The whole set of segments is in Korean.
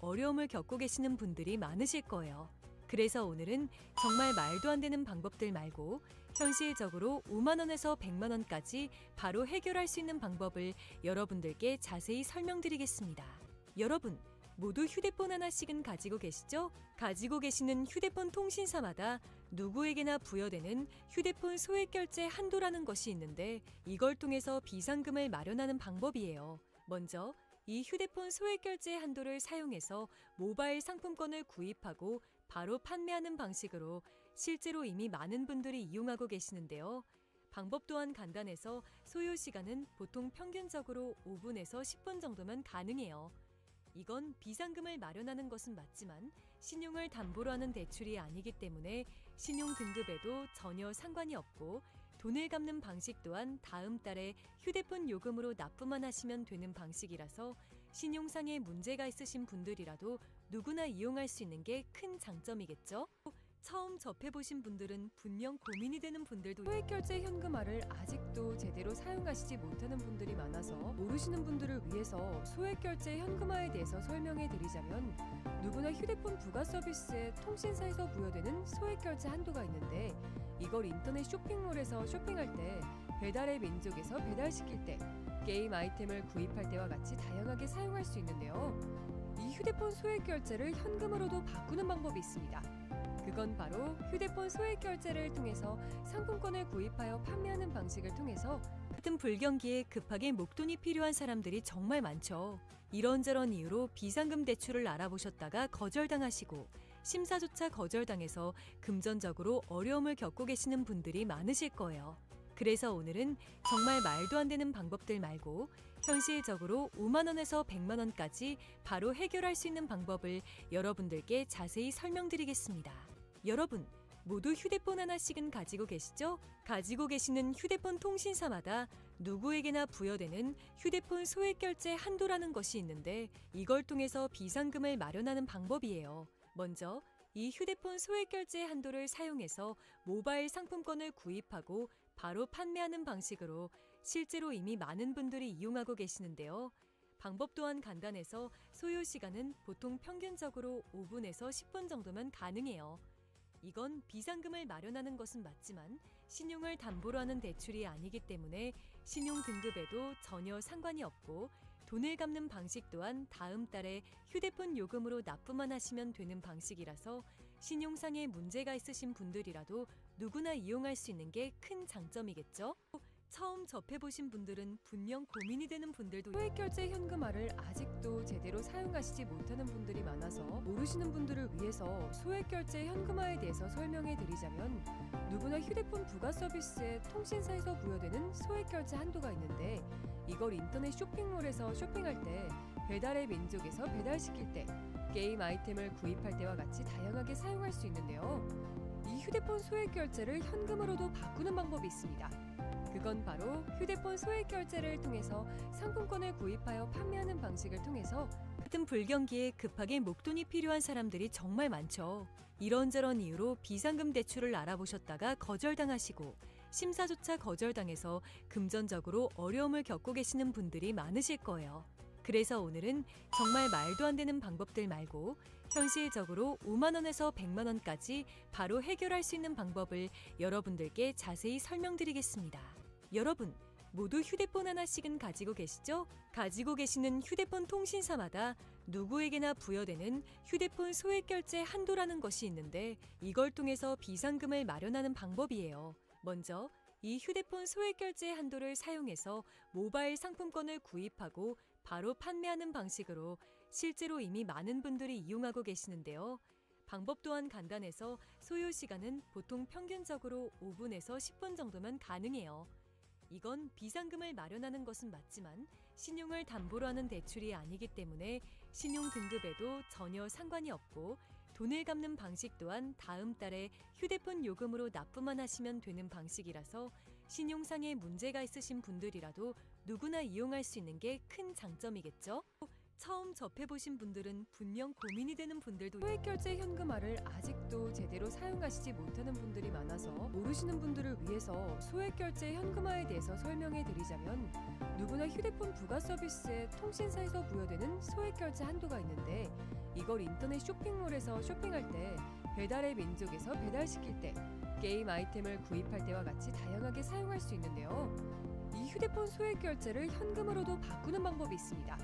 어려움을 겪고 계시는 분들이 많으실 거예요. 그래서 오늘은 정말 말도 안 되는 방법들 말고 현실적으로 5만 원에서 100만 원까지 바로 해결할 수 있는 방법을 여러분들께 자세히 설명드리겠습니다. 여러분, 모두 휴대폰 하나씩은 가지고 계시죠? 가지고 계시는 휴대폰 통신사마다 누구에게나 부여되는 휴대폰 소액결제 한도라는 것이 있는데 이걸 통해서 비상금을 마련하는 방법이에요. 먼저 이 휴대폰 소액결제 한도를 사용해서 모바일 상품권을 구입하고 바로 판매하는 방식으로 실제로 이미 많은 분들이 이용하고 계시는데요. 방법 또한 간단해서 소요 시간은 보통 평균적으로 5분에서 10분 정도면 가능해요. 이건 비상금을 마련하는 것은 맞지만 신용을 담보로 하는 대출이 아니기 때문에 신용 등급에도 전혀 상관이 없고 돈을 갚는 방식 또한 다음 달에 휴대폰 요금으로 납부만 하시면 되는 방식이라서 신용상의 문제가 있으신 분들이라도 누구나 이용할 수 있는 게 큰 장점이겠죠? 처음 접해보신 분들은 분명 고민이 되는 분들도 소액결제 현금화를 아직도 제대로 사용하시지 못하는 분들이 많아서 모르시는 분들을 위해서 소액결제 현금화에 대해서 설명해 드리자면 누구나 휴대폰 부가 서비스에 통신사에서 부여되는 소액결제 한도가 있는데 이걸 인터넷 쇼핑몰에서 쇼핑할 때 배달의 민족에서 배달시킬 때 게임 아이템을 구입할 때와 같이 다양하게 사용할 수 있는데요. 이 휴대폰 소액결제를 현금으로도 바꾸는 방법이 있습니다. 그건 바로 휴대폰 소액결제를 통해서 상품권을 구입하여 판매하는 방식을 통해서 같은 불경기에 급하게 목돈이 필요한 사람들이 정말 많죠. 이런저런 이유로 비상금 대출을 알아보셨다가 거절당하시고 심사조차 거절당해서 금전적으로 어려움을 겪고 계시는 분들이 많으실 거예요. 그래서 오늘은 정말 말도 안 되는 방법들 말고 현실적으로 5만 원에서 100만 원까지 바로 해결할 수 있는 방법을 여러분들께 자세히 설명드리겠습니다. 여러분, 모두 휴대폰 하나씩은 가지고 계시죠? 가지고 계시는 휴대폰 통신사마다 누구에게나 부여되는 휴대폰 소액결제 한도라는 것이 있는데 이걸 통해서 비상금을 마련하는 방법이에요. 먼저 이 휴대폰 소액결제 한도를 사용해서 모바일 상품권을 구입하고 바로 판매하는 방식으로 실제로 이미 많은 분들이 이용하고 계시는데요. 방법 또한 간단해서 소요 시간은 보통 평균적으로 5분에서 10분 정도면 가능해요. 이건 비상금을 마련하는 것은 맞지만 신용을 담보로 하는 대출이 아니기 때문에 신용 등급에도 전혀 상관이 없고 돈을 갚는 방식 또한 다음 달에 휴대폰 요금으로 납부만 하시면 되는 방식이라서 신용상의 문제가 있으신 분들이라도 누구나 이용할 수 있는 게 큰 장점이겠죠? 처음 접해보신 분들은 분명 고민이 되는 분들도 소액결제 현금화를 아직도 제대로 사용하시지 못하는 분들이 많아서 모르시는 분들을 위해서 소액결제 현금화에 대해서 설명해 드리자면 누구나 휴대폰 부가 서비스에 통신사에서 부여되는 소액결제 한도가 있는데 이걸 인터넷 쇼핑몰에서 쇼핑할 때 배달의 민족에서 배달시킬 때 게임 아이템을 구입할 때와 같이 다양하게 사용할 수 있는데요. 이 휴대폰 소액결제를 현금으로도 바꾸는 방법이 있습니다. 그건 바로 휴대폰 소액결제를 통해서 상품권을 구입하여 판매하는 방식을 통해서 같은 불경기에 급하게 목돈이 필요한 사람들이 정말 많죠. 이런저런 이유로 비상금 대출을 알아보셨다가 거절당하시고 심사조차 거절당해서 금전적으로 어려움을 겪고 계시는 분들이 많으실 거예요. 그래서 오늘은 정말 말도 안 되는 방법들 말고 현실적으로 5만 원에서 100만 원까지 바로 해결할 수 있는 방법을 여러분들께 자세히 설명드리겠습니다. 여러분, 모두 휴대폰 하나씩은 가지고 계시죠? 가지고 계시는 휴대폰 통신사마다 누구에게나 부여되는 휴대폰 소액결제 한도라는 것이 있는데 이걸 통해서 비상금을 마련하는 방법이에요. 먼저 이 휴대폰 소액결제 한도를 사용해서 모바일 상품권을 구입하고 바로 판매하는 방식으로 실제로 이미 많은 분들이 이용하고 계시는데요. 방법 또한 간단해서 소요 시간은 보통 평균적으로 5분에서 10분 정도면 가능해요. 이건 비상금을 마련하는 것은 맞지만 신용을 담보로 하는 대출이 아니기 때문에 신용 등급에도 전혀 상관이 없고 돈을 갚는 방식 또한 다음 달에 휴대폰 요금으로 납부만 하시면 되는 방식이라서 신용상의 문제가 있으신 분들이라도 누구나 이용할 수 있는 게 큰 장점이겠죠? 처음 접해보신 분들은 분명 고민이 되는 분들도 소액결제 현금화를 아직도 제대로 사용하시지 못하는 분들이 많아서 모르시는 분들을 위해서 소액결제 현금화에 대해서 설명해 드리자면 누구나 휴대폰 부가 서비스에 통신사에서 부여되는 소액결제 한도가 있는데 이걸 인터넷 쇼핑몰에서 쇼핑할 때, 배달의 민족에서 배달시킬 때, 게임 아이템을 구입할 때와 같이 다양하게 사용할 수 있는데요. 이 휴대폰 소액 결제를 현금으로도 바꾸는 방법이 있습니다.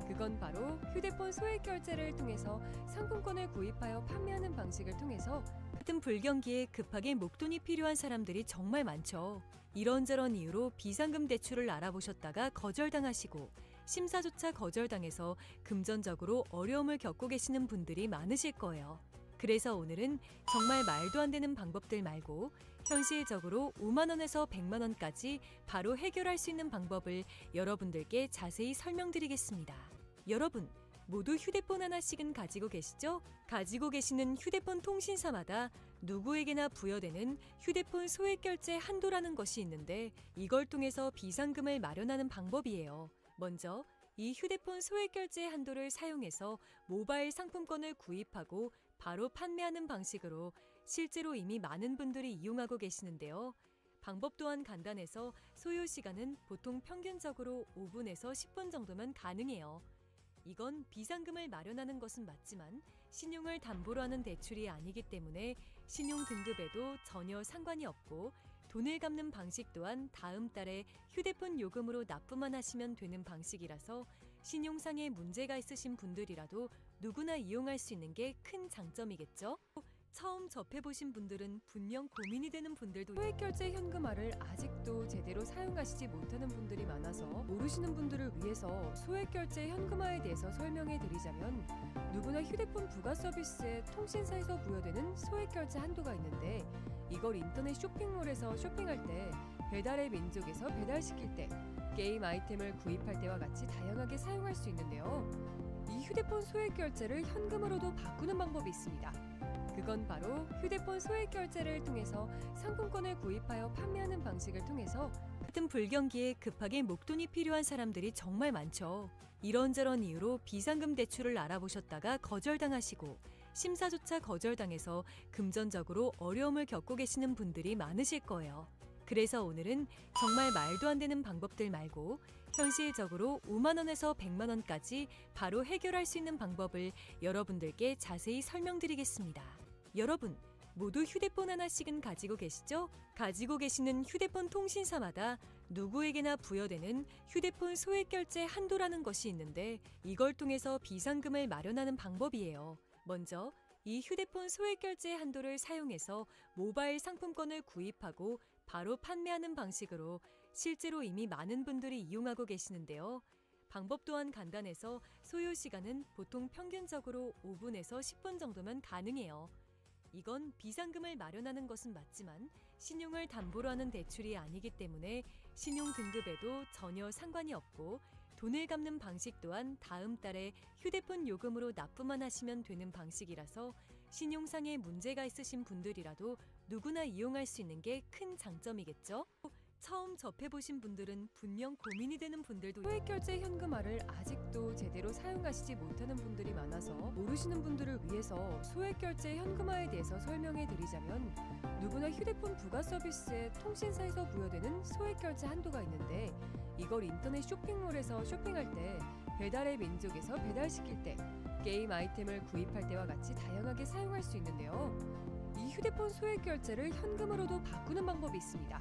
그건 바로 휴대폰 소액 결제를 통해서 상품권을 구입하여 판매하는 방식을 통해서 같은 불경기에 급하게 목돈이 필요한 사람들이 정말 많죠. 이런저런 이유로 비상금 대출을 알아보셨다가 거절당하시고 심사조차 거절당해서 금전적으로 어려움을 겪고 계시는 분들이 많으실 거예요. 그래서 오늘은 정말 말도 안 되는 방법들 말고 현실적으로 5만 원에서 100만 원까지 바로 해결할 수 있는 방법을 여러분들께 자세히 설명드리겠습니다. 여러분, 모두 휴대폰 하나씩은 가지고 계시죠? 가지고 계시는 휴대폰 통신사마다 누구에게나 부여되는 휴대폰 소액 결제 한도라는 것이 있는데 이걸 통해서 비상금을 마련하는 방법이에요. 먼저 이 휴대폰 소액 결제 한도를 사용해서 모바일 상품권을 구입하고 바로 판매하는 방식으로 실제로 이미 많은 분들이 이용하고 계시는데요. 방법 또한 간단해서 소요 시간은 보통 평균적으로 5분에서 10분 정도면 가능해요. 이건 비상금을 마련하는 것은 맞지만 신용을 담보로 하는 대출이 아니기 때문에 신용 등급에도 전혀 상관이 없고 돈을 갚는 방식 또한 다음 달에 휴대폰 요금으로 납부만 하시면 되는 방식이라서 신용상의 문제가 있으신 분들이라도 누구나 이용할 수 있는 게 큰 장점이겠죠? 처음 접해보신 분들은 분명 고민이 되는 분들도 소액결제 현금화를 아직도 제대로 사용하시지 못하는 분들이 많아서 모르시는 분들을 위해서 소액결제 현금화에 대해서 설명해 드리자면 누구나 휴대폰 부가 서비스에 통신사에서 부여되는 소액결제 한도가 있는데 이걸 인터넷 쇼핑몰에서 쇼핑할 때, 배달의 민족에서 배달시킬 때, 게임 아이템을 구입할 때와 같이 다양하게 사용할 수 있는데요. 이 휴대폰 소액결제를 현금으로도 바꾸는 방법이 있습니다. 그건 바로 휴대폰 소액 결제를 통해서 상품권을 구입하여 판매하는 방식을 통해서 같은 불경기에 급하게 목돈이 필요한 사람들이 정말 많죠. 이런저런 이유로 비상금 대출을 알아보셨다가 거절당하시고 심사조차 거절당해서 금전적으로 어려움을 겪고 계시는 분들이 많으실 거예요. 그래서 오늘은 정말 말도 안 되는 방법들 말고 현실적으로 5만 원에서 100만 원까지 바로 해결할 수 있는 방법을 여러분들께 자세히 설명드리겠습니다. 여러분, 모두 휴대폰 하나씩은 가지고 계시죠? 가지고 계시는 휴대폰 통신사마다 누구에게나 부여되는 휴대폰 소액 결제 한도라는 것이 있는데 이걸 통해서 비상금을 마련하는 방법이에요. 먼저 이 휴대폰 소액 결제 한도를 사용해서 모바일 상품권을 구입하고 바로 판매하는 방식으로 실제로 이미 많은 분들이 이용하고 계시는데요. 방법 또한 간단해서 소요 시간은 보통 평균적으로 5분에서 10분 정도면 가능해요. 이건 비상금을 마련하는 것은 맞지만 신용을 담보로 하는 대출이 아니기 때문에 신용 등급에도 전혀 상관이 없고 돈을 갚는 방식 또한 다음 달에 휴대폰 요금으로 납부만 하시면 되는 방식이라서 신용상의 문제가 있으신 분들이라도 누구나 이용할 수 있는 게 큰 장점이겠죠? 처음 접해보신 분들은 분명 고민이 되는 분들도 소액결제 현금화를 아직도 제대로 사용하시지 못하는 분들이 많아서 모르시는 분들을 위해서 소액결제 현금화에 대해서 설명해 드리자면 누구나 휴대폰 부가 서비스에 통신사에서 부여되는 소액결제 한도가 있는데 이걸 인터넷 쇼핑몰에서 쇼핑할 때, 배달의 민족에서 배달시킬 때, 게임 아이템을 구입할 때와 같이 다양하게 사용할 수 있는데요. 이 휴대폰 소액결제를 현금으로도 바꾸는 방법이 있습니다.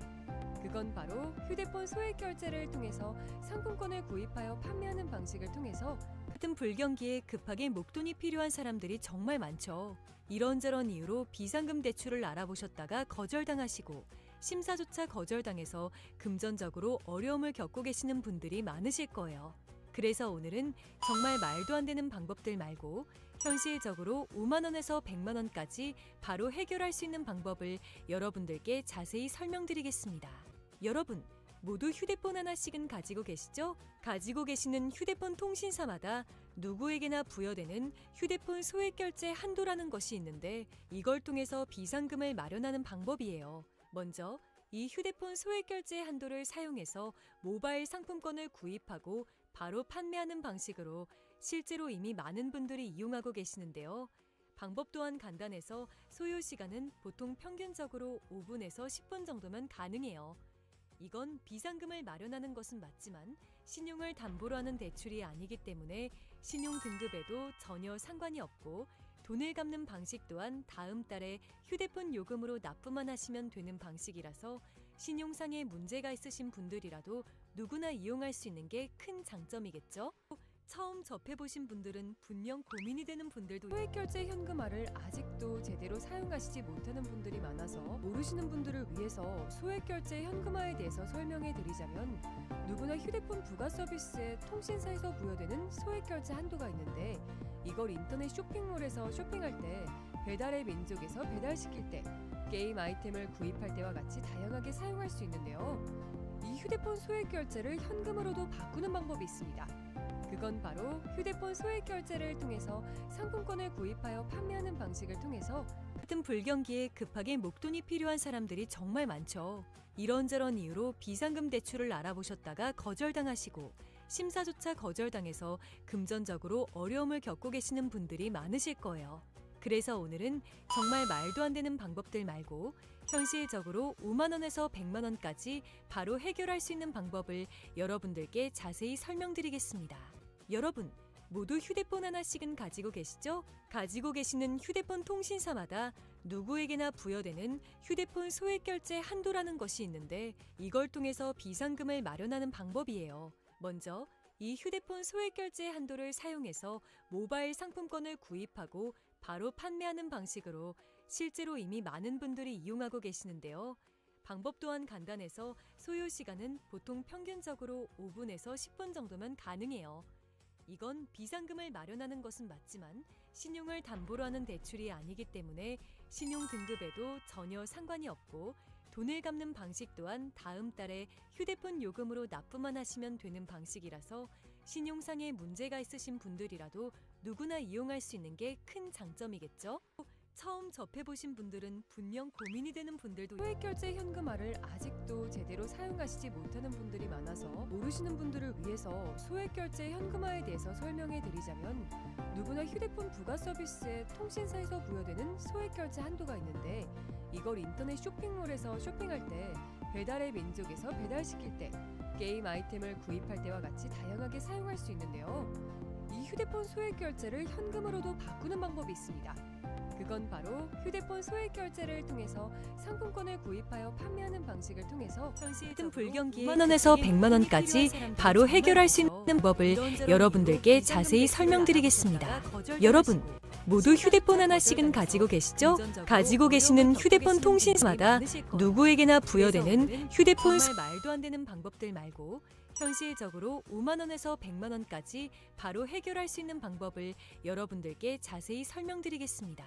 그건 바로 휴대폰 소액 결제를 통해서 상품권을 구입하여 판매하는 방식을 통해서 같은 불경기에 급하게 목돈이 필요한 사람들이 정말 많죠. 이런저런 이유로 비상금 대출을 알아보셨다가 거절당하시고 심사조차 거절당해서 금전적으로 어려움을 겪고 계시는 분들이 많으실 거예요. 그래서 오늘은 정말 말도 안 되는 방법들 말고 현실적으로 5만 원에서 100만 원까지 바로 해결할 수 있는 방법을 여러분들께 자세히 설명드리겠습니다. 여러분, 모두 휴대폰 하나씩은 가지고 계시죠? 가지고 계시는 휴대폰 통신사마다 누구에게나 부여되는 휴대폰 소액 결제 한도라는 것이 있는데 이걸 통해서 비상금을 마련하는 방법이에요. 먼저 이 휴대폰 소액 결제 한도를 사용해서 모바일 상품권을 구입하고 바로 판매하는 방식으로 실제로 이미 많은 분들이 이용하고 계시는데요. 방법 또한 간단해서 소요 시간은 보통 평균적으로 5분에서 10분 정도면 가능해요. 이건 비상금을 마련하는 것은 맞지만 신용을 담보로 하는 대출이 아니기 때문에 신용 등급에도 전혀 상관이 없고, 돈을 갚는 방식 또한 다음 달에 휴대폰 요금으로 납부만 하시면 되는 방식이라서 신용상에 문제가 있으신 분들이라도 누구나 이용할 수 있는 게 큰 장점이겠죠? 처음 접해보신 분들은 분명 고민이 되는 분들도 소액결제 현금화를 아직도 제대로 사용하시지 못하는 분들이 많아서 모르시는 분들을 위해서 소액결제 현금화에 대해서 설명해 드리자면, 누구나 휴대폰 부가 서비스에 통신사에서 부여되는 소액결제 한도가 있는데, 이걸 인터넷 쇼핑몰에서 쇼핑할 때, 배달의 민족에서 배달시킬 때, 게임 아이템을 구입할 때와 같이 다양하게 사용할 수 있는데요. 이 휴대폰 소액결제를 현금으로도 바꾸는 방법이 있습니다. 그건 바로 휴대폰 소액결제를 통해서 상품권을 구입하여 판매하는 방식을 통해서 같은 불경기에 급하게 목돈이 필요한 사람들이 정말 많죠. 이런저런 이유로 비상금 대출을 알아보셨다가 거절당하시고 심사조차 거절당해서 금전적으로 어려움을 겪고 계시는 분들이 많으실 거예요. 그래서 오늘은 정말 말도 안 되는 방법들 말고 현실적으로 5만 원에서 100만 원까지 바로 해결할 수 있는 방법을 여러분들께 자세히 설명드리겠습니다. 여러분, 모두 휴대폰 하나씩은 가지고 계시죠? 가지고 계시는 휴대폰 통신사마다 누구에게나 부여되는 휴대폰 소액결제 한도라는 것이 있는데, 이걸 통해서 비상금을 마련하는 방법이에요. 먼저 이 휴대폰 소액결제 한도를 사용해서 모바일 상품권을 구입하고 바로 판매하는 방식으로 실제로 이미 많은 분들이 이용하고 계시는데요. 방법 또한 간단해서 소요 시간은 보통 평균적으로 5분에서 10분 정도면 가능해요. 이건 비상금을 마련하는 것은 맞지만 신용을 담보로 하는 대출이 아니기 때문에 신용 등급에도 전혀 상관이 없고, 돈을 갚는 방식 또한 다음 달에 휴대폰 요금으로 납부만 하시면 되는 방식이라서 신용상에 문제가 있으신 분들이라도 누구나 이용할 수 있는 게 큰 장점이겠죠? 처음 접해보신 분들은 분명 고민이 되는 분들도 소액결제 현금화를 아직도 제대로 사용하시지 못하는 분들이 많아서 모르시는 분들을 위해서 소액결제 현금화에 대해서 설명해 드리자면, 누구나 휴대폰 부가 서비스에 통신사에서 부여되는 소액결제 한도가 있는데, 이걸 인터넷 쇼핑몰에서 쇼핑할 때, 배달의 민족에서 배달시킬 때, 게임 아이템을 구입할 때와 같이 다양하게 사용할 수 있는데요. 이 휴대폰 소액결제를 현금으로도 바꾸는 방법이 있습니다. 그건 바로 휴대폰 소액결제를 통해서 상품권을 구입하여 판매하는 방식을 통해서 같은 불경기에 5만 원에서 100만 원까지 바로 해결할 수 있는 법을 여러분들께 자세히 설명드리겠습니다. 여러분, 모두 휴대폰 하나씩은 가지고 계시죠? 가지고 계시는 휴대폰 통신사마다 누구에게나 부여되는 휴대폰 정말 말도 안 되는 방법들 말고 현실적으로 5만 원에서 100만 원까지 바로 해결할 수 있는 방법을 여러분들께 자세히 설명드리겠습니다.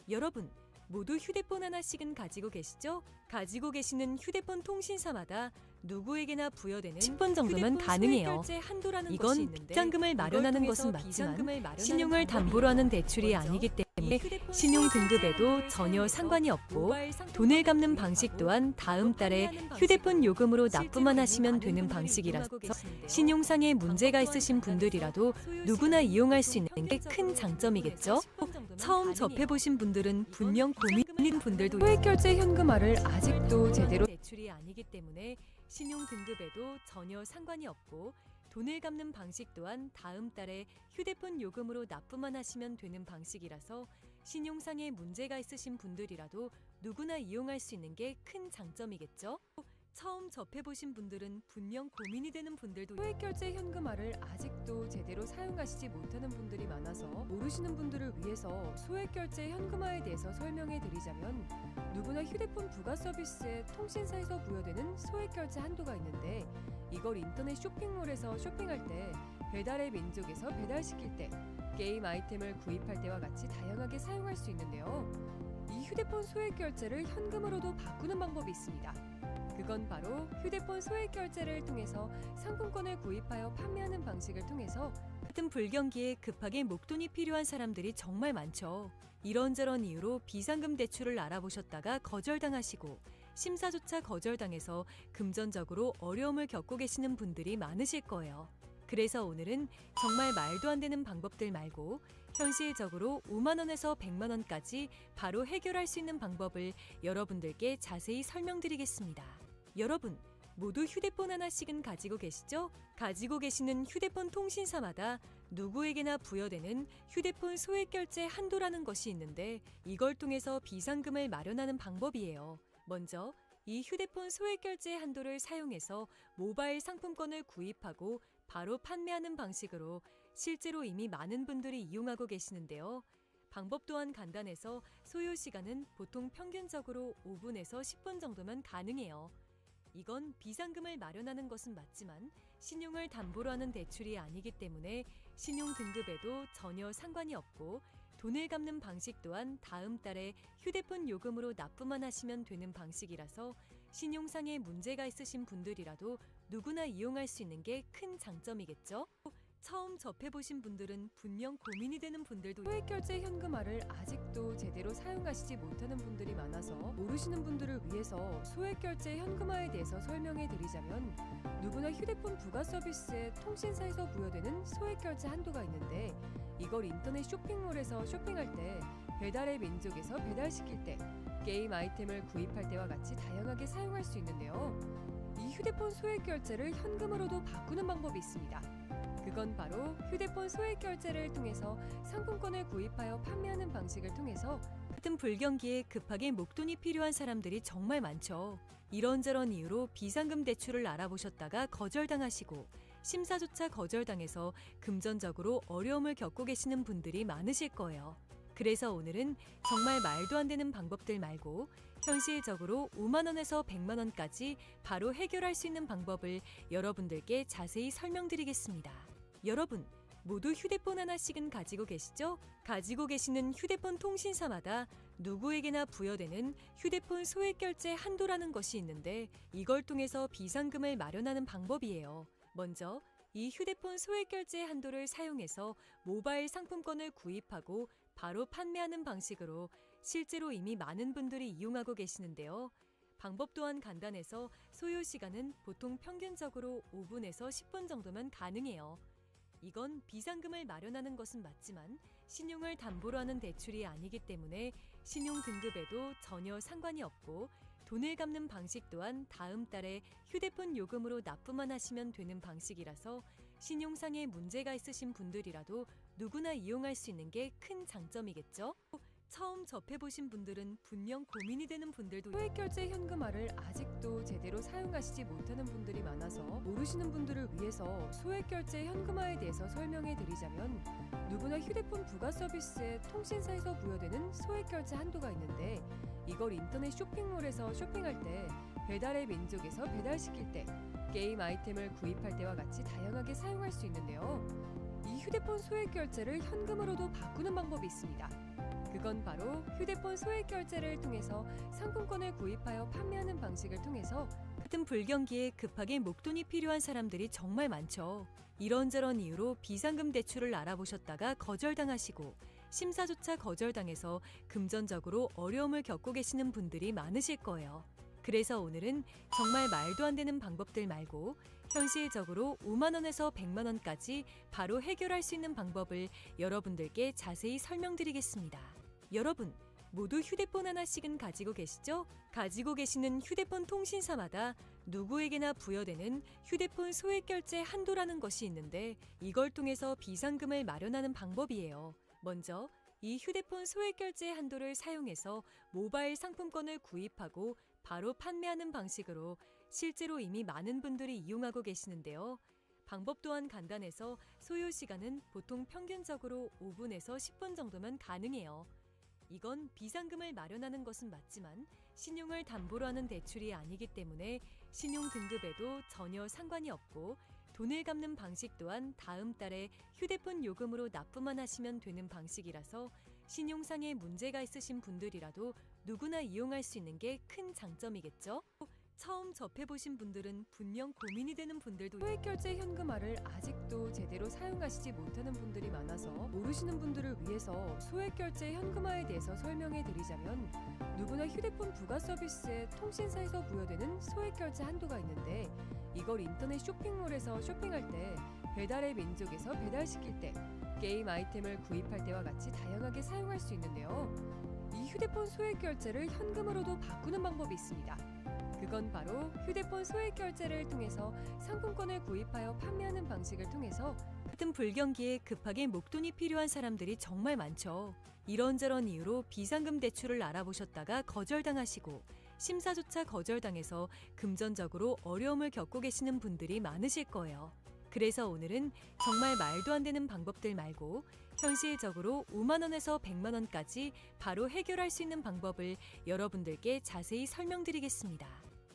여러분, 모두 휴대폰 하나씩은 가지고 계시죠? 가지고 계시는 휴대폰 통신사마다 누구에게나 부여되는 10분 정도면 가능해요. 이건 비상금을 마련하는 것은 맞지만 신용을 담보로 하는 대출이 아니기 때문에 신용 등급에도 전혀 상관이 없고, 돈을 갚는 방식 또한 다음 달에 휴대폰 요금으로 납부만 하시면 되는 방식이라서 신용상에 문제가 있으신 분들이라도 누구나 이용할 수 있는 게 큰 장점이겠죠? 처음 접해보신 분들은 분명 고민인 분들도 소액결제 현금화를 아직도 제대로 대출이 아니기 때문에 신용 등급에도 전혀 상관이 없고, 돈을 갚는 방식 또한 다음 달에 휴대폰 요금으로 납부만 하시면 되는 방식이라서 신용상에 문제가 있으신 분들이라도 누구나 이용할 수 있는 게 큰 장점이겠죠? 처음 접해보신 분들은 분명 고민이 되는 분들도 소액결제 현금화를 아직도 제대로 사용하시지 못하는 분들이 많아서 모르시는 분들을 위해서 소액결제 현금화에 대해서 설명해 드리자면, 누구나 휴대폰 부가 서비스에 통신사에서 부여되는 소액결제 한도가 있는데, 이걸 인터넷 쇼핑몰에서 쇼핑할 때, 배달의 민족에서 배달시킬 때, 게임 아이템을 구입할 때와 같이 다양하게 사용할 수 있는데요. 이 휴대폰 소액결제를 현금으로도 바꾸는 방법이 있습니다. 그건 바로 휴대폰 소액결제를 통해서 상품권을 구입하여 판매하는 방식을 통해서 같은 불경기에 급하게 목돈이 필요한 사람들이 정말 많죠. 이런저런 이유로 비상금 대출을 알아보셨다가 거절당하시고 심사조차 거절당해서 금전적으로 어려움을 겪고 계시는 분들이 많으실 거예요. 그래서 오늘은 정말 말도 안 되는 방법들 말고 현실적으로 5만 원에서 100만 원까지 바로 해결할 수 있는 방법을 여러분들께 자세히 설명드리겠습니다. 여러분, 모두 휴대폰 하나씩은 가지고 계시죠? 가지고 계시는 휴대폰 통신사마다 누구에게나 부여되는 휴대폰 소액 결제 한도라는 것이 있는데 이걸 통해서 비상금을 마련하는 방법이에요. 먼저 이 휴대폰 소액 결제 한도를 사용해서 모바일 상품권을 구입하고 바로 판매하는 방식으로 실제로 이미 많은 분들이 이용하고 계시는데요. 방법 또한 간단해서 소요 시간은 보통 평균적으로 5분에서 10분 정도면 가능해요. 이건 비상금을 마련하는 것은 맞지만 신용을 담보로 하는 대출이 아니기 때문에 신용 등급에도 전혀 상관이 없고 돈을 갚는 방식 또한 다음 달에 휴대폰 요금으로 납부만 하시면 되는 방식이라서 신용상에 문제가 있으신 분들이라도 누구나 이용할 수 있는 게 큰 장점이겠죠? 처음 접해보신 분들은 분명 고민이 되는 분들도 소액결제 현금화를 아직도 제대로 사용하시지 못하는 분들이 많아서 모르시는 분들을 위해서 소액결제 현금화에 대해서 설명해 드리자면 누구나 휴대폰 부가 서비스에 통신사에서 부여되는 소액결제 한도가 있는데 이걸 인터넷 쇼핑몰에서 쇼핑할 때 배달의 민족에서 배달시킬 때 게임 아이템을 구입할 때와 같이 다양하게 사용할 수 있는데요. 이 휴대폰 소액결제를 현금으로도 바꾸는 방법이 있습니다. 그건 바로 휴대폰 소액 결제를 통해서 상품권을 구입하여 판매하는 방식을 통해서 같은 불경기에 급하게 목돈이 필요한 사람들이 정말 많죠. 이런저런 이유로 비상금 대출을 알아보셨다가 거절당하시고 심사조차 거절당해서 금전적으로 어려움을 겪고 계시는 분들이 많으실 거예요. 그래서 오늘은 정말 말도 안 되는 방법들 말고 현실적으로 5만 원에서 100만 원까지 바로 해결할 수 있는 방법을 여러분들께 자세히 설명드리겠습니다. 여러분, 모두 휴대폰 하나씩은 가지고 계시죠? 가지고 계시는 휴대폰 통신사마다 누구에게나 부여되는 휴대폰 소액 결제 한도라는 것이 있는데 이걸 통해서 비상금을 마련하는 방법이에요. 먼저 이 휴대폰 소액 결제 한도를 사용해서 모바일 상품권을 구입하고 바로 판매하는 방식으로 실제로 이미 많은 분들이 이용하고 계시는데요. 방법 또한 간단해서 소요 시간은 보통 평균적으로 5분에서 10분 정도면 가능해요. 이건 비상금을 마련하는 것은 맞지만 신용을 담보로 하는 대출이 아니기 때문에 신용 등급에도 전혀 상관이 없고 돈을 갚는 방식 또한 다음 달에 휴대폰 요금으로 납부만 하시면 되는 방식이라서 신용상에 문제가 있으신 분들이라도 누구나 이용할 수 있는 게 큰 장점이겠죠? 처음 접해보신 분들은 분명 고민이 되는 분들도 소액결제 현금화를 아직도 제대로 사용하시지 못하는 분들이 많아서 모르시는 분들을 위해서 소액결제 현금화에 대해서 설명해 드리자면 누구나 휴대폰 부가 서비스에 통신사에서 부여되는 소액결제 한도가 있는데 이걸 인터넷 쇼핑몰에서 쇼핑할 때 배달의 민족에서 배달시킬 때 게임 아이템을 구입할 때와 같이 다양하게 사용할 수 있는데요. 이 휴대폰 소액결제를 현금으로도 바꾸는 방법이 있습니다. 그건 바로 휴대폰 소액 결제를 통해서 상품권을 구입하여 판매하는 방식을 통해서 같은 불경기에 급하게 목돈이 필요한 사람들이 정말 많죠. 이런저런 이유로 비상금 대출을 알아보셨다가 거절당하시고 심사조차 거절당해서 금전적으로 어려움을 겪고 계시는 분들이 많으실 거예요. 그래서 오늘은 정말 말도 안 되는 방법들 말고 현실적으로 5만 원에서 100만 원까지 바로 해결할 수 있는 방법을 여러분들께 자세히 설명드리겠습니다. 여러분, 모두 휴대폰 하나씩은 가지고 계시죠? 가지고 계시는 휴대폰 통신사마다 누구에게나 부여되는 휴대폰 소액 결제 한도라는 것이 있는데 이걸 통해서 비상금을 마련하는 방법이에요. 먼저 이 휴대폰 소액 결제 한도를 사용해서 모바일 상품권을 구입하고 바로 판매하는 방식으로 실제로 이미 많은 분들이 이용하고 계시는데요. 방법 또한 간단해서 소요 시간은 보통 평균적으로 5분에서 10분 정도면 가능해요. 이건 비상금을 마련하는 것은 맞지만 신용을 담보로 하는 대출이 아니기 때문에 신용 등급에도 전혀 상관이 없고 돈을 갚는 방식 또한 다음 달에 휴대폰 요금으로 납부만 하시면 되는 방식이라서 신용상에 문제가 있으신 분들이라도 누구나 이용할 수 있는 게 큰 장점이겠죠? 처음 접해보신 분들은 분명 고민이 되는 분들도 소액결제 현금화를 아직도 제대로 사용하시지 못하는 분들이 많아서 모르시는 분들을 위해서 소액결제 현금화에 대해서 설명해 드리자면 누구나 휴대폰 부가 서비스에 통신사에서 부여되는 소액결제 한도가 있는데 이걸 인터넷 쇼핑몰에서 쇼핑할 때 배달의 민족에서 배달시킬 때 게임 아이템을 구입할 때와 같이 다양하게 사용할 수 있는데요. 이 휴대폰 소액결제를 현금으로도 바꾸는 방법이 있습니다. 그건 바로 휴대폰 소액 결제를 통해서 상품권을 구입하여 판매하는 방식을 통해서 같은 불경기에 급하게 목돈이 필요한 사람들이 정말 많죠. 이런저런 이유로 비상금 대출을 알아보셨다가 거절당하시고 심사조차 거절당해서 금전적으로 어려움을 겪고 계시는 분들이 많으실 거예요. 그래서 오늘은 정말 말도 안 되는 방법들 말고 현실적으로 5만 원에서 100만 원까지 바로 해결할 수 있는 방법을 여러분들께 자세히 설명드리겠습니다.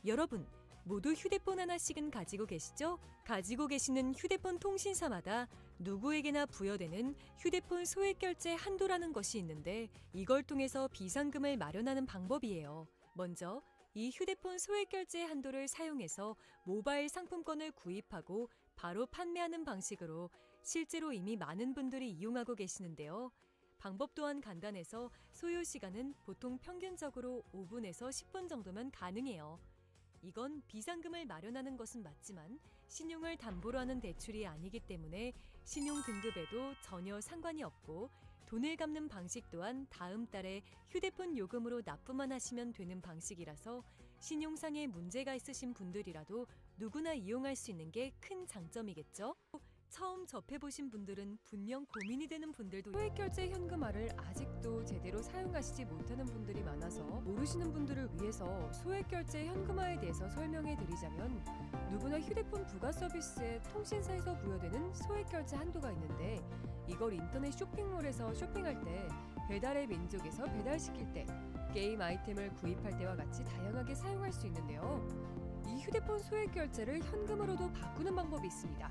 여러분, 모두 휴대폰 하나씩은 가지고 계시죠? 가지고 계시는 휴대폰 통신사마다 누구에게나 부여되는 휴대폰 소액 결제 한도라는 것이 있는데 이걸 통해서 비상금을 마련하는 방법이에요. 먼저 이 휴대폰 소액 결제 한도를 사용해서 모바일 상품권을 구입하고 바로 판매하는 방식으로 실제로 이미 많은 분들이 이용하고 계시는데요. 방법 또한 간단해서 소요 시간은 보통 평균적으로 5분에서 10분 정도면 가능해요. 이건 비상금을 마련하는 것은 맞지만 신용을 담보로 하는 대출이 아니기 때문에 신용 등급에도 전혀 상관이 없고 돈을 갚는 방식 또한 다음 달에 휴대폰 요금으로 납부만 하시면 되는 방식이라서 신용상의 문제가 있으신 분들이라도 누구나 이용할 수 있는 게 큰 장점이겠죠? 처음 접해보신 분들은 분명 고민이 되는 분들도 소액 결제 현금화를 아직도 제대로 사용하시지 못하는 분들이 많아서 모르시는 분들을 위해서 소액 결제 현금화에 대해서 설명해 드리자면 누구나 휴대폰 부가 서비스에 통신사에서 부여되는 소액 결제 한도가 있는데 이걸 인터넷 쇼핑몰에서 쇼핑할 때 배달의 민족에서 배달시킬 때 게임 아이템을 구입할 때와 같이 다양하게 사용할 수 있는데요. 이 휴대폰 소액 결제를 현금으로도 바꾸는 방법이 있습니다.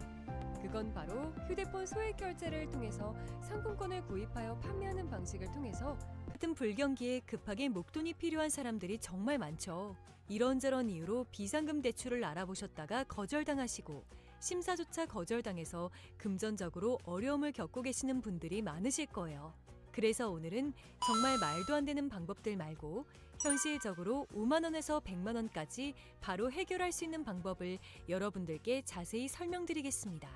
그건 바로 휴대폰 소액 결제를 통해서 상품권을 구입하여 판매하는 방식을 통해서 같은 불경기에 급하게 목돈이 필요한 사람들이 정말 많죠. 이런저런 이유로 비상금 대출을 알아보셨다가 거절당하시고 심사조차 거절당해서 금전적으로 어려움을 겪고 계시는 분들이 많으실 거예요. 그래서 오늘은 정말 말도 안 되는 방법들 말고 현실적으로 5만 원에서 100만 원까지 바로 해결할 수 있는 방법을 여러분들께 자세히 설명드리겠습니다.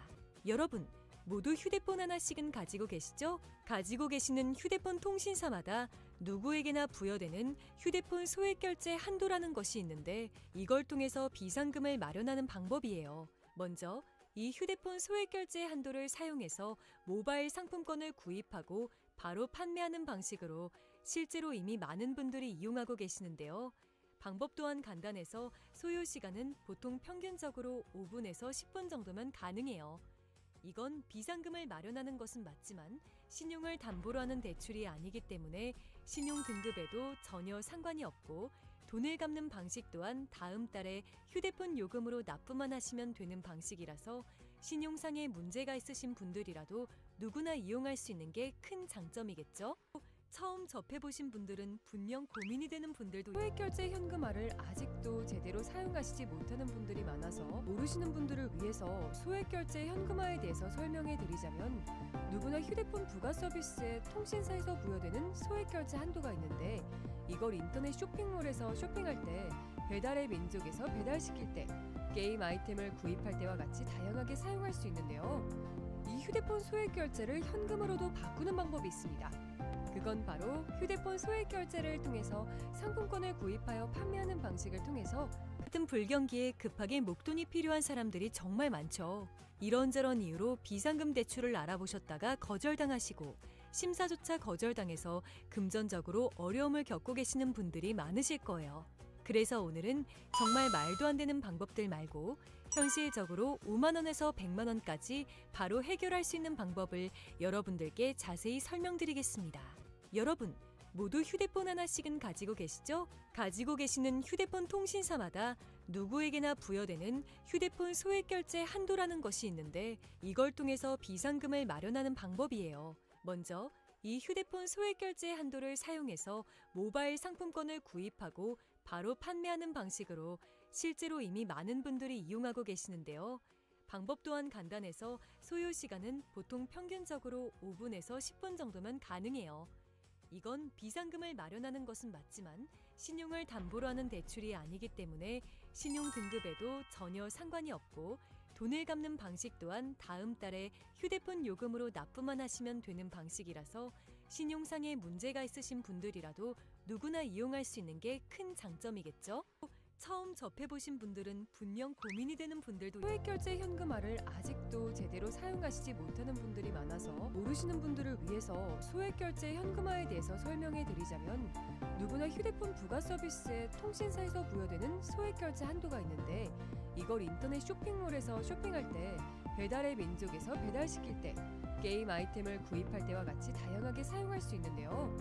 여러분, 모두 휴대폰 하나씩은 가지고 계시죠? 가지고 계시는 휴대폰 통신사마다 누구에게나 부여되는 휴대폰 소액 결제 한도라는 것이 있는데 이걸 통해서 비상금을 마련하는 방법이에요. 먼저 이 휴대폰 소액 결제 한도를 사용해서 모바일 상품권을 구입하고 바로 판매하는 방식으로 실제로 이미 많은 분들이 이용하고 계시는데요. 방법 또한 간단해서 소요 시간은 보통 평균적으로 5분에서 10분 정도면 가능해요. 이건 비상금을 마련하는 것은 맞지만 신용을 담보로 하는 대출이 아니기 때문에 신용 등급에도 전혀 상관이 없고 돈을 갚는 방식 또한 다음 달에 휴대폰 요금으로 납부만 하시면 되는 방식이라서 신용상의 문제가 있으신 분들이라도 누구나 이용할 수 있는 게 큰 장점이겠죠? 처음 접해보신 분들은 분명 고민이 되는 분들도 소액 결제 현금화를 아직도 제대로 사용하시지 못하는 분들이 많아서 모르시는 분들을 위해서 소액 결제 현금화에 대해서 설명해 드리자면 누구나 휴대폰 부가 서비스에 통신사에서 부여되는 소액 결제 한도가 있는데 이걸 인터넷 쇼핑몰에서 쇼핑할 때 배달의 민족에서 배달시킬 때 게임 아이템을 구입할 때와 같이 다양하게 사용할 수 있는데요. 이 휴대폰 소액 결제를 현금으로도 바꾸는 방법이 있습니다. 그건 바로 휴대폰 소액 결제를 통해서 상품권을 구입하여 판매하는 방식을 통해서 같은 불경기에 급하게 목돈이 필요한 사람들이 정말 많죠. 이런저런 이유로 비상금 대출을 알아보셨다가 거절당하시고 심사조차 거절당해서 금전적으로 어려움을 겪고 계시는 분들이 많으실 거예요. 그래서 오늘은 정말 말도 안 되는 방법들 말고 현실적으로 5만 원에서 100만 원까지 바로 해결할 수 있는 방법을 여러분들께 자세히 설명드리겠습니다. 여러분, 모두 휴대폰 하나씩은 가지고 계시죠? 가지고 계시는 휴대폰 통신사마다 누구에게나 부여되는 휴대폰 소액 결제 한도라는 것이 있는데 이걸 통해서 비상금을 마련하는 방법이에요. 먼저 이 휴대폰 소액 결제 한도를 사용해서 모바일 상품권을 구입하고 바로 판매하는 방식으로 실제로 이미 많은 분들이 이용하고 계시는데요. 방법 또한 간단해서 소요 시간은 보통 평균적으로 5분에서 10분 정도면 가능해요. 이건 비상금을 마련하는 것은 맞지만 신용을 담보로 하는 대출이 아니기 때문에 신용 등급에도 전혀 상관이 없고 돈을 갚는 방식 또한 다음 달에 휴대폰 요금으로 납부만 하시면 되는 방식이라서 신용상의 문제가 있으신 분들이라도 누구나 이용할 수 있는 게 큰 장점이겠죠? 처음 접해보신 분들은 분명 고민이 되는 분들도 소액결제 현금화를 아직도 제대로 사용하시지 못하는 분들이 많아서 모르시는 분들을 위해서 소액결제 현금화에 대해서 설명해 드리자면, 누구나 휴대폰 부가 서비스에 통신사에서 부여되는 소액결제 한도가 있는데, 이걸 인터넷 쇼핑몰에서 쇼핑할 때, 배달의 민족에서 배달시킬 때, 게임 아이템을 구입할 때와 같이 다양하게 사용할 수 있는데요.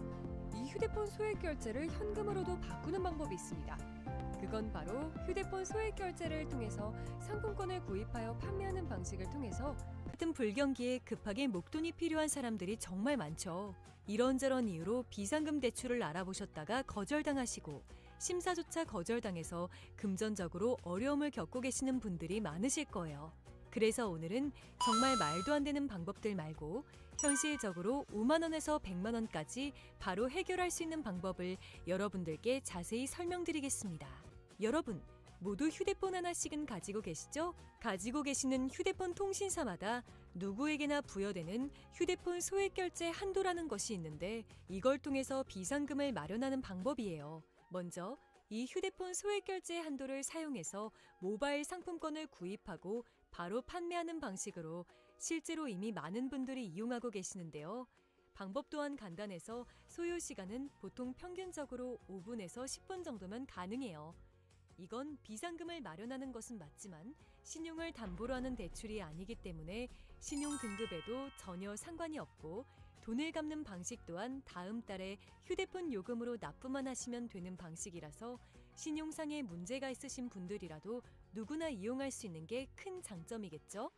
이 휴대폰 소액결제를 현금으로도 바꾸는 방법이 있습니다. 그건 바로 휴대폰 소액결제를 통해서 상품권을 구입하여 판매하는 방식을 통해서 같은 불경기에 급하게 목돈이 필요한 사람들이 정말 많죠. 이런저런 이유로 비상금 대출을 알아보셨다가 거절당하시고 심사조차 거절당해서 금전적으로 어려움을 겪고 계시는 분들이 많으실 거예요. 그래서 오늘은 정말 말도 안 되는 방법들 말고 현실적으로 5만 원에서 100만 원까지 바로 해결할 수 있는 방법을 여러분들께 자세히 설명드리겠습니다. 여러분, 모두 휴대폰 하나씩은 가지고 계시죠? 가지고 계시는 휴대폰 통신사마다 누구에게나 부여되는 휴대폰 소액결제 한도라는 것이 있는데, 이걸 통해서 비상금을 마련하는 방법이에요. 먼저 이 휴대폰 소액결제 한도를 사용해서 모바일 상품권을 구입하고 바로 판매하는 방식으로 실제로 이미 많은 분들이 이용하고 계시는데요. 방법 또한 간단해서 소요 시간은 보통 평균적으로 5분에서 10분 정도면 가능해요. 이건 비상금을 마련하는 것은 맞지만 신용을 담보로 하는 대출이 아니기 때문에 신용 등급에도 전혀 상관이 없고, 돈을 갚는 방식 또한 다음 달에 휴대폰 요금으로 납부만 하시면 되는 방식이라서 신용상에 문제가 있으신 분들이라도 누구나 이용할 수 있는 게 큰 장점이겠죠?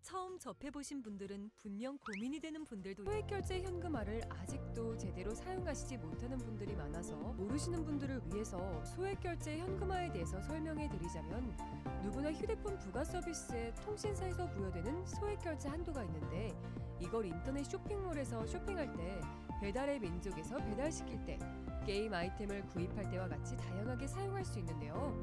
처음 접해보신 분들은 분명 고민이 되는 분들도 소액결제 현금화를 아직도 제대로 사용하시지 못하는 분들이 많아서 모르시는 분들을 위해서 소액결제 현금화에 대해서 설명해 드리자면, 누구나 휴대폰 부가 서비스에 통신사에서 부여되는 소액결제 한도가 있는데, 이걸 인터넷 쇼핑몰에서 쇼핑할 때, 배달의 민족에서 배달시킬 때, 게임 아이템을 구입할 때와 같이 다양하게 사용할 수 있는데요.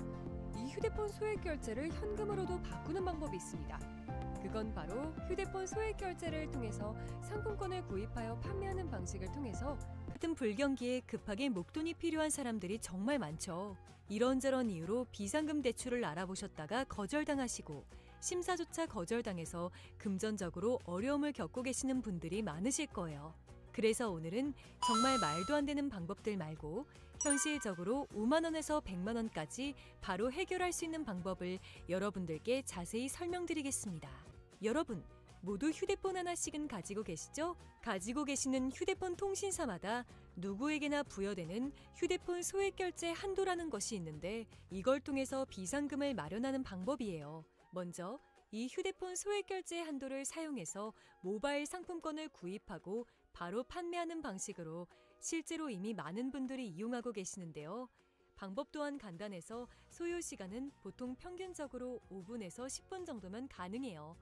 이 휴대폰 소액결제를 현금으로도 바꾸는 방법이 있습니다. 그건 바로 휴대폰 소액결제를 통해서 상품권을 구입하여 판매하는 방식을 통해서 같은 불경기에 급하게 목돈이 필요한 사람들이 정말 많죠. 이런저런 이유로 비상금 대출을 알아보셨다가 거절당하시고 심사조차 거절당해서 금전적으로 어려움을 겪고 계시는 분들이 많으실 거예요. 그래서 오늘은 정말 말도 안 되는 방법들 말고 현실적으로 5만 원에서 100만 원까지 바로 해결할 수 있는 방법을 여러분들께 자세히 설명드리겠습니다. 여러분, 모두 휴대폰 하나씩은 가지고 계시죠? 가지고 계시는 휴대폰 통신사마다 누구에게나 부여되는 휴대폰 소액결제 한도라는 것이 있는데, 이걸 통해서 비상금을 마련하는 방법이에요. 먼저 이 휴대폰 소액결제 한도를 사용해서 모바일 상품권을 구입하고 바로 판매하는 방식으로 실제로 이미 많은 분들이 이용하고 계시는데요. 방법 또한 간단해서 소요 시간은 보통 평균적으로 5분에서 10분 정도면 가능해요.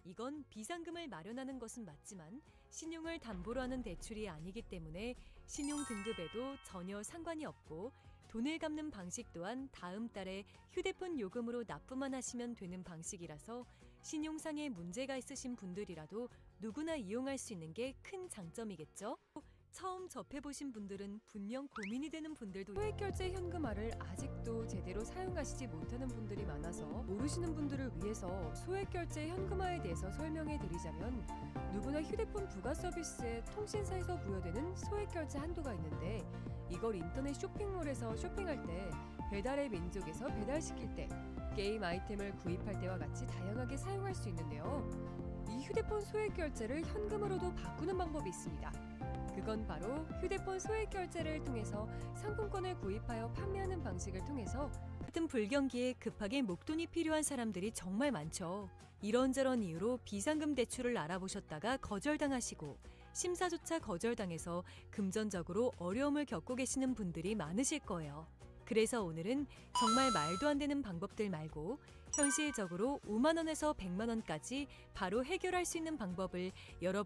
이건 비상금을 마련하는 것은 맞지만 신용을 담보로 하는 대출이 아니기 때문에 신용 등급에도 전혀 상관이 없고, 돈을 갚는 방식 또한 다음 달에 휴대폰 요금으로 납부만 하시면 되는 방식이라서 신용상에 문제가 있으신 분들이라도 누구나 이용할 수 있는 게 큰 장점이겠죠? 처음 접해보신 분들은 분명 고민이 되는 분들도 소액결제 현금화를 아직도 제대로 사용하시지 못하는 분들이 많아서 모르시는 분들을 위해서 소액결제 현금화에 대해서 설명해 드리자면, 누구나 휴대폰 부가 서비스에 통신사에서 부여되는 소액결제 한도가 있는데, 이걸 인터넷 쇼핑몰에서 쇼핑할 때, 배달의 민족에서 배달시킬 때, 게임 아이템을 구입할 때와 같이 다양하게 사용할 수 있는데요. 이 휴대폰 소액결제를 현금으로도 바꾸는 방법이 있습니다. 그건 바로 휴대폰 소액결제를 통해서 상품권을 구입하여 판매하는 방식을 통해서 같은 불경기에 급하게 목돈이 필요한 사람들이 정말 많죠. 이런저런 이유로 비상금 대출을 알아보셨다가 거절당하시고 심사조차 거절당해서 금전적으로 어려움을 겪고 계시는 분들이 많으실 거예요. 그래서 오늘은 정말 말도 안 되는 방법들 말고 현실적으로 5만 원에서 100만 원까지 바로 해결할 수 있는 방법을 여러분